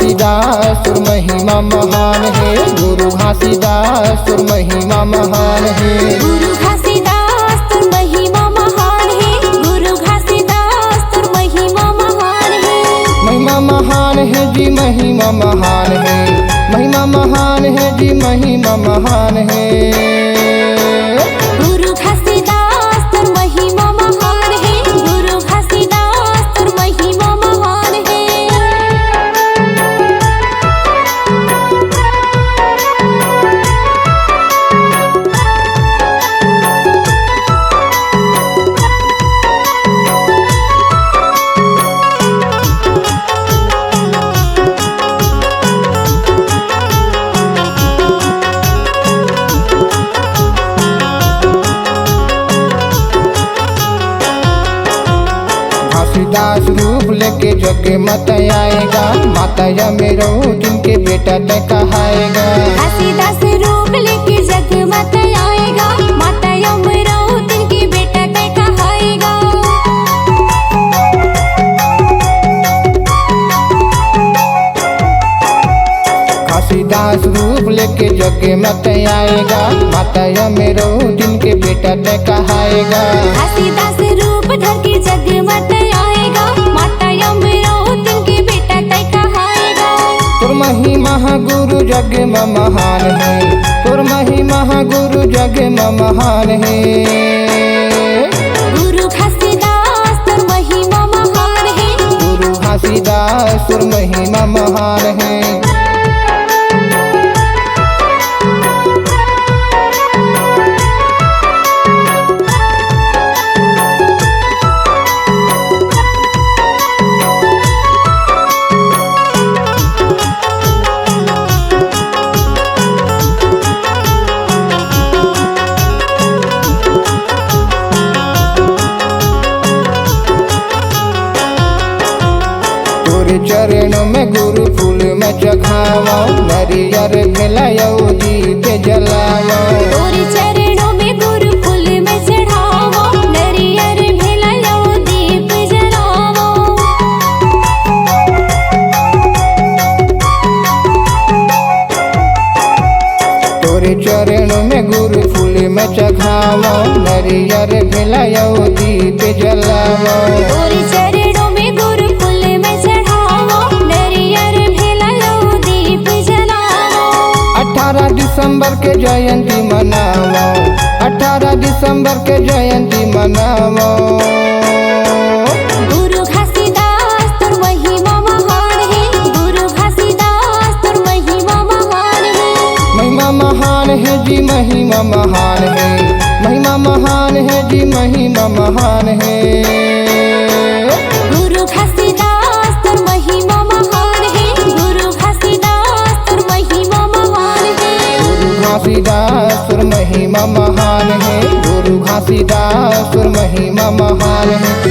घासीदास तुर महिमा महान है, गुरु घासीदास तुर महिमा महान है। गुरु घासीदास तुर महिमा महान है, गुरु घासीदास तुर महिमा महान है। महिमा महान है जी, महिमा महान है, महिमा महान है जी, महिमा महान है। गुरु घासीदास तुर महिमा महान है, गुरु घासीदास तुर महिमा महान है। घासीदास रूप लेके जग मत आएगा, माता या मेरो जिनके बेटा तय कहाएगा। घासीदास रूप लेके जग मत आएगा, माता यमराव तिनके बेटा तय कहाएगा। घासीदास रूप लेके जग मत आएगा, माता या मेरो जिनके बेटा तय कहाएगा। घासीदास रूप धर के जग मत आएगा, माता यमराव तिनके बेटा तय कहाएगा। तुर महिमा गुरु जग में महान है, तुर महिमा गुरु जग में महान है। गुरु घासीदास तुर महिमा महान है, गुरु घासीदास तुर महिमा महान है। चरणों में गुरु फूल में चढ़ावा, नरियर मिलायो दीप जलावा। तोरे चरणों में गुरु फूल में चढ़ावा, नरियर मिलायो दीप जलावा। तोरे चरणों में गुरु फूल में चढ़ावा, नरियर मिलायो दीप जलावा। तोरे चरणों में गुरु फूल में चढ़ावा, नरियर मिलायो दीप जलावा। 18 दिसंबर के जयंती मनावा, 18 दिसंबर के जयंती मनावा। गुरु घासीदास तुर महिमा महान है, गुरु घासीदास तुर महिमा महान है। महिमा महान है जी, महिमा महान है, महिमा महान है जी, महिमा महान है। गुरु घासीदास तुर महिमा महान है, गुरु घासीदास तुर महिमा महान है। गुरु घासीदास तुर महिमा महान है, गुरु घासीदास तुर महिमा महान है।